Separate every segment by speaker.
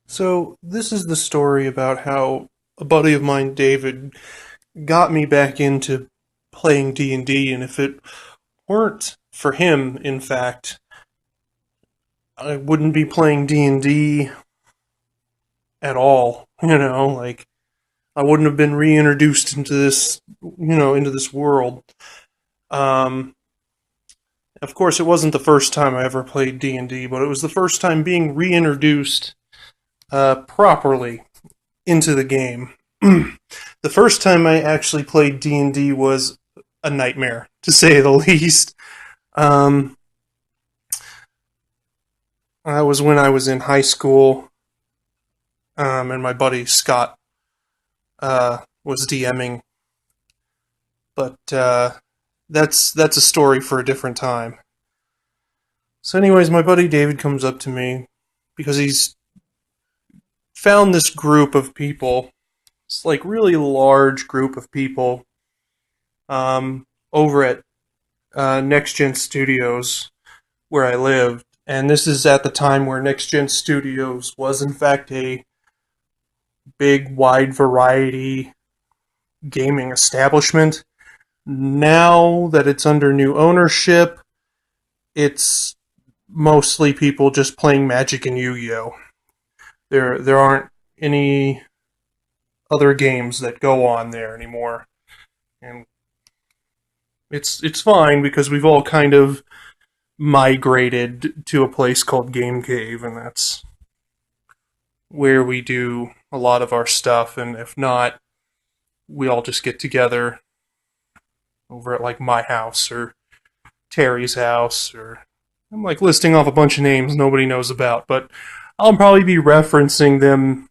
Speaker 1: So, this is the story about how a buddy of mine, David, got me back into playing D&D, and if it weren't for him, in fact, I wouldn't be playing D&D at all. I wouldn't have been reintroduced into this world. Um, of course, it wasn't the first time I ever played D&D, but it was the first time being reintroduced properly into the game. The first time I actually played D&D was a nightmare, to say the least. Um, that was when I was in high school, and my buddy Scott was DMing. But that's a story for a different time. So, anyways, my buddy David comes up to me because he's found this group of people. It's like really large group of people over at Next Gen Studios where I lived. And this is at the time where Next Gen Studios was, in fact, a big, wide variety gaming establishment. Now that it's under new ownership, it's mostly people just playing Magic and Yu-Gi-Oh! There aren't any other games that go on there anymore. And it's fine because we've all kind of migrated to a place called Game Cave, and that's where we do a lot of our stuff. And if not, we all just get together over at like my house or Terry's house, or I'm like listing off a bunch of names nobody knows about, but I'll probably be referencing them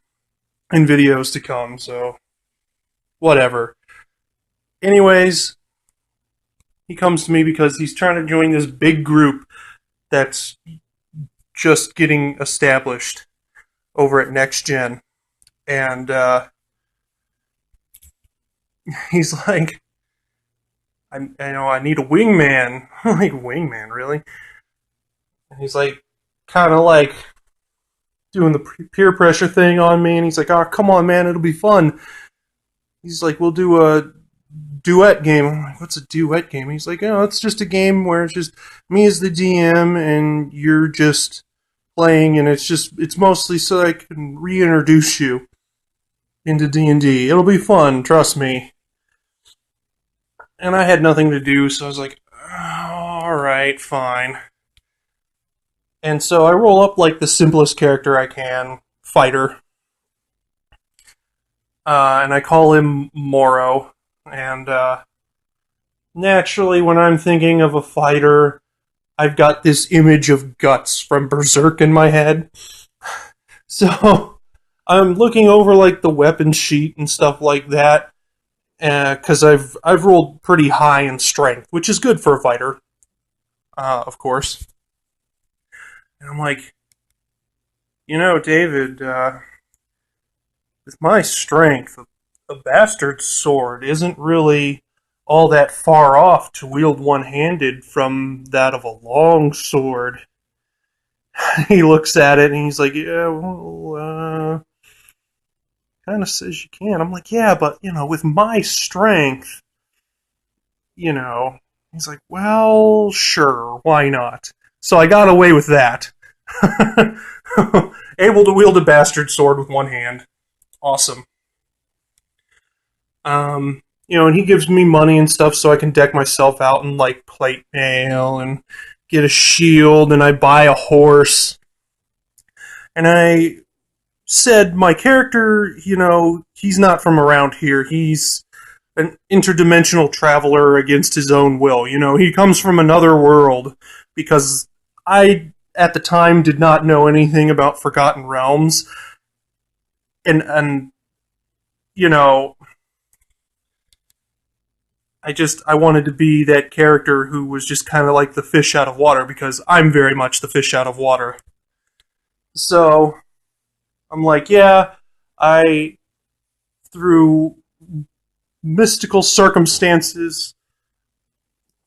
Speaker 1: in videos to come, so whatever. Anyways, he comes to me because he's trying to join this big group that's just getting established over at Next Gen. And he's like, I need a wingman. I'm like, wingman, really? And he's like, kind of like doing the peer pressure thing on me. And he's like, oh, come on, man, it'll be fun. He's like, we'll do a duet game. I'm like, what's a duet game? He's like, oh, it's just a game where it's just me as the DM and you're just playing, and it's mostly so I can reintroduce you into D&D. It'll be fun, trust me. And I had nothing to do, so I was like, alright, fine. And so I roll up like the simplest character I can, fighter. And I call him Moro. And naturally, when I'm thinking of a fighter, I've got this image of Guts from Berserk in my head. So I'm looking over like the weapon sheet and stuff like that, because I've rolled pretty high in strength, which is good for a fighter, of course. And I'm like, David, with my strength, a bastard sword isn't really all that far off to wield one-handed from that of a long sword. He looks at it and he's like, yeah, well, kind of says you can. I'm like, yeah, but, with my strength, he's like, well, sure, why not? So I got away with that. Able to wield a bastard sword with one hand. Awesome. And he gives me money and stuff so I can deck myself out in like plate mail and get a shield, and I buy a horse. And I said my character, he's not from around here. He's an interdimensional traveler against his own will. He comes from another world, because I, at the time, did not know anything about Forgotten Realms. And I wanted to be that character who was just kind of like the fish out of water, because I'm very much the fish out of water. So I'm like, yeah, I, through mystical circumstances,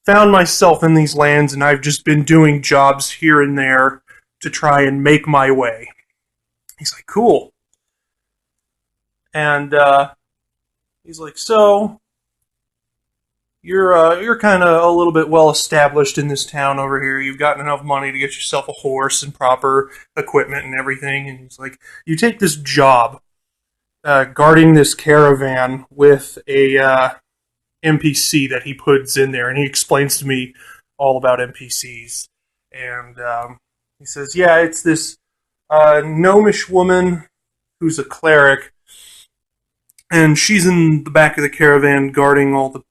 Speaker 1: found myself in these lands, and I've just been doing jobs here and there to try and make my way. He's like, cool. And he's like, so you're kind of a little bit well established in this town over here. You've gotten enough money to get yourself a horse and proper equipment and everything. And he's like, you take this job guarding this caravan with a NPC that he puts in there, and he explains to me all about NPCs. And he says, yeah, it's this gnomish woman who's a cleric, and she's in the back of the caravan guarding all the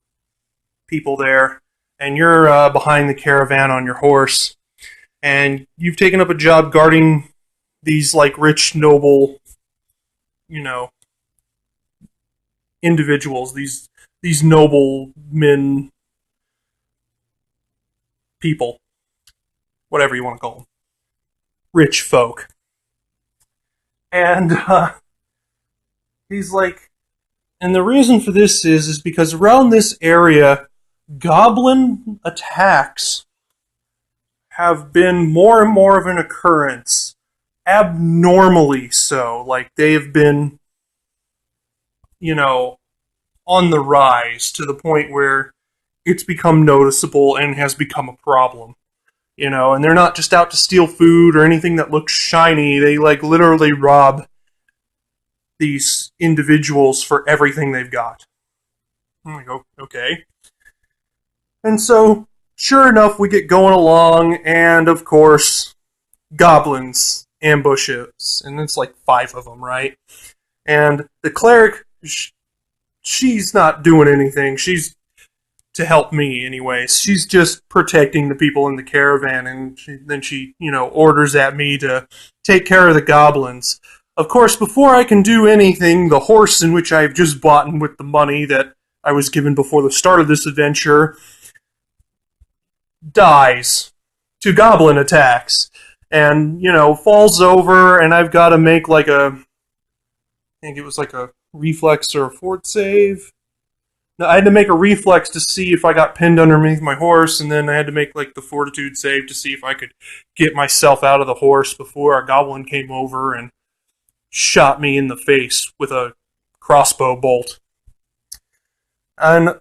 Speaker 1: people there, and you're behind the caravan on your horse, and you've taken up a job guarding these like rich, noble, you know, individuals, these noble men, people, whatever you want to call them, rich folk. And he's like, and the reason for this is because around this area, goblin attacks have been more and more of an occurrence, abnormally so. Like, they have been, on the rise to the point where it's become noticeable and has become a problem. And they're not just out to steal food or anything that looks shiny. They, like, literally rob these individuals for everything they've got. I'm like, okay. And so, sure enough, we get going along, and of course, goblins ambush us. And it's like 5 of them, right? And the cleric, she's not doing anything. She's to help me anyways. She's just protecting the people in the caravan, and then she orders at me to take care of the goblins. Of course, before I can do anything, the horse in which I've just bought with the money that I was given before the start of this adventure dies to goblin attacks, and falls over, and I've got to make like I think it was like a reflex or a fort save. No, I had to make a reflex to see if I got pinned underneath my horse, and then I had to make like the fortitude save to see if I could get myself out of the horse before a goblin came over and shot me in the face with a crossbow bolt. And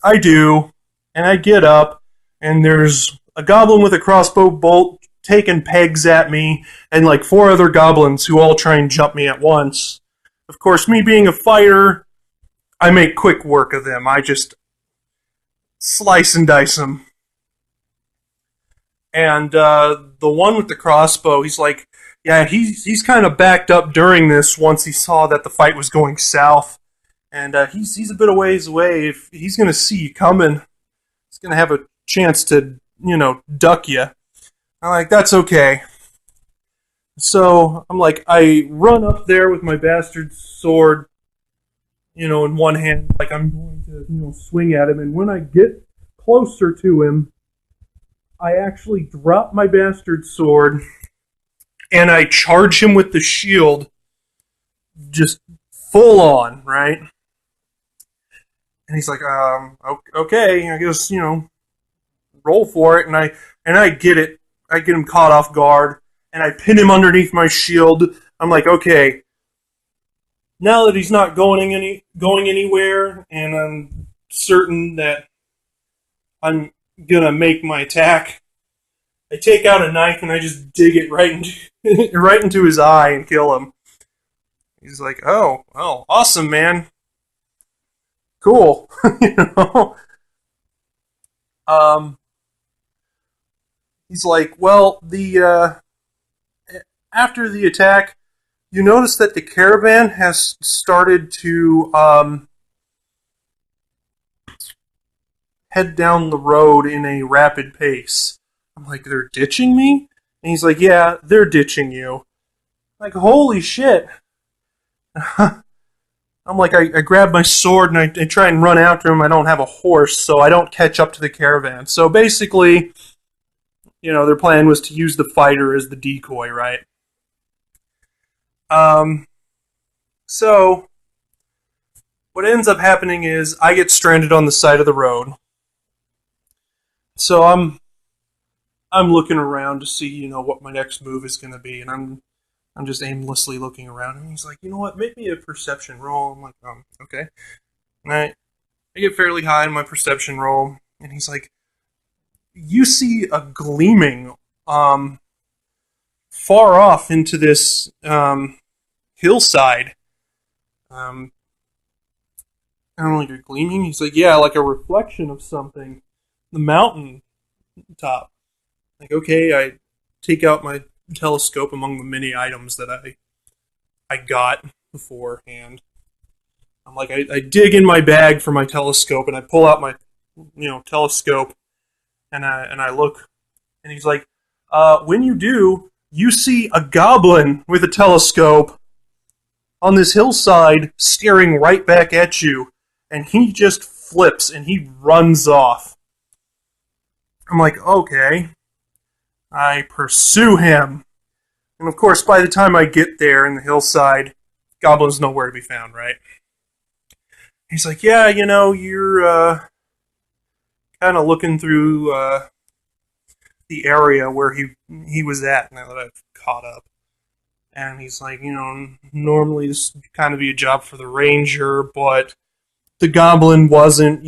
Speaker 1: I do, and I get up, and there's a goblin with a crossbow bolt taking pegs at me, and like 4 other goblins who all try and jump me at once. Of course, me being a fighter, I make quick work of them. I just slice and dice them. And the one with the crossbow, he's like, yeah, he's kind of backed up during this once he saw that the fight was going south. And he's a bit of ways away. If he's going to see you coming, he's going to have a chance to, duck you. I'm like, that's okay. So I'm like, I run up there with my bastard sword, in one hand, like I'm going to, swing at him. And when I get closer to him, I actually drop my bastard sword and I charge him with the shield, just full on, right? And he's like, okay, I guess, roll for it. And I get it. I get him caught off guard, and I pin him underneath my shield. I'm like, okay, now that he's not going anywhere, and I'm certain that I'm gonna make my attack, I take out a knife and I just dig it right into his eye and kill him. He's like, oh, awesome, man, cool, He's like, well, after the attack, you notice that the caravan has started to head down the road in a rapid pace. I'm like, they're ditching me? And he's like, yeah, they're ditching you. I'm like, holy shit. I'm like, I grab my sword and I try and run after him. I don't have a horse, so I don't catch up to the caravan. So basically, their plan was to use the fighter as the decoy, right? So what ends up happening is I get stranded on the side of the road. So I'm looking around to see, what my next move is going to be, and I'm I'm just aimlessly looking around, and he's like, you know what, make me a perception roll. I'm like, okay. And I get fairly high in my perception roll, and he's like, you see a gleaming far off into this hillside. I'm like, a gleaming? He's like, yeah, like a reflection of something. The mountain top. Like, okay, I take out my telescope among the many items that I got beforehand. I'm like, I dig in my bag for my telescope, and I pull out my, telescope, and I look, and he's like, when you do, you see a goblin with a telescope on this hillside staring right back at you, and he just flips and he runs off. I'm like, okay. I pursue him. And of course, by the time I get there in the hillside, Goblin's nowhere to be found, right? He's like, yeah, you're kind of looking through the area where he was at now that I've caught up. And he's like, normally this would kind of be a job for the ranger, but the goblin wasn't,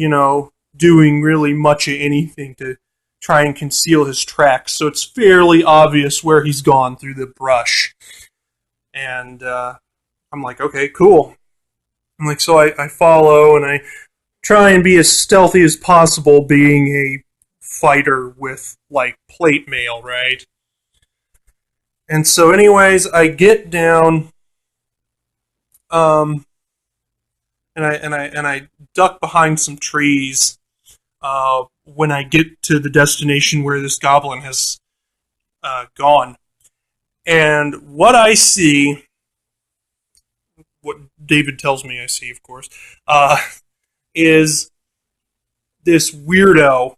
Speaker 1: doing really much of anything to try and conceal his tracks, so it's fairly obvious where he's gone through the brush. And I'm like, okay, cool. I'm like, so I follow, and I try and be as stealthy as possible, being a fighter with, like, plate mail, right? And so anyways, I get down, and I duck behind some trees when I get to the destination where this goblin has gone. And what I see, what David tells me I see, of course, is this weirdo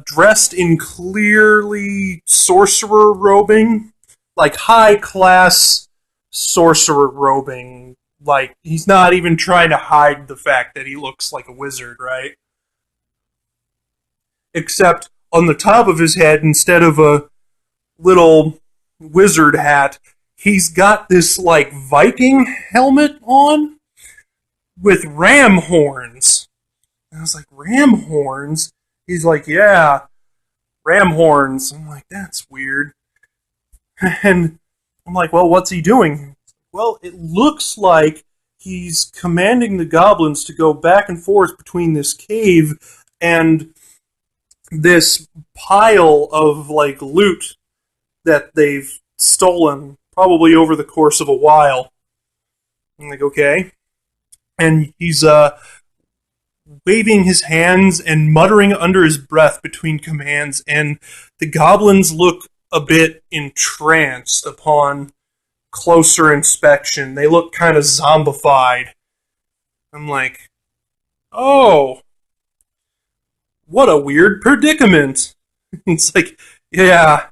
Speaker 1: dressed in clearly sorcerer robing, like high-class sorcerer robing. Like, he's not even trying to hide the fact that he looks like a wizard, right? Except on the top of his head, instead of a little wizard hat, he's got this, like, Viking helmet on with ram horns. And I was like, ram horns? He's like, yeah, ram horns. I'm like, that's weird. And I'm like, well, what's he doing? Well, it looks like he's commanding the goblins to go back and forth between this cave and this pile of, like, loot that they've stolen, probably over the course of a while. I'm like, okay. And he's waving his hands and muttering under his breath between commands, and the goblins look a bit entranced upon closer inspection. They look kind of zombified. I'm like, oh, what a weird predicament. It's like, yeah,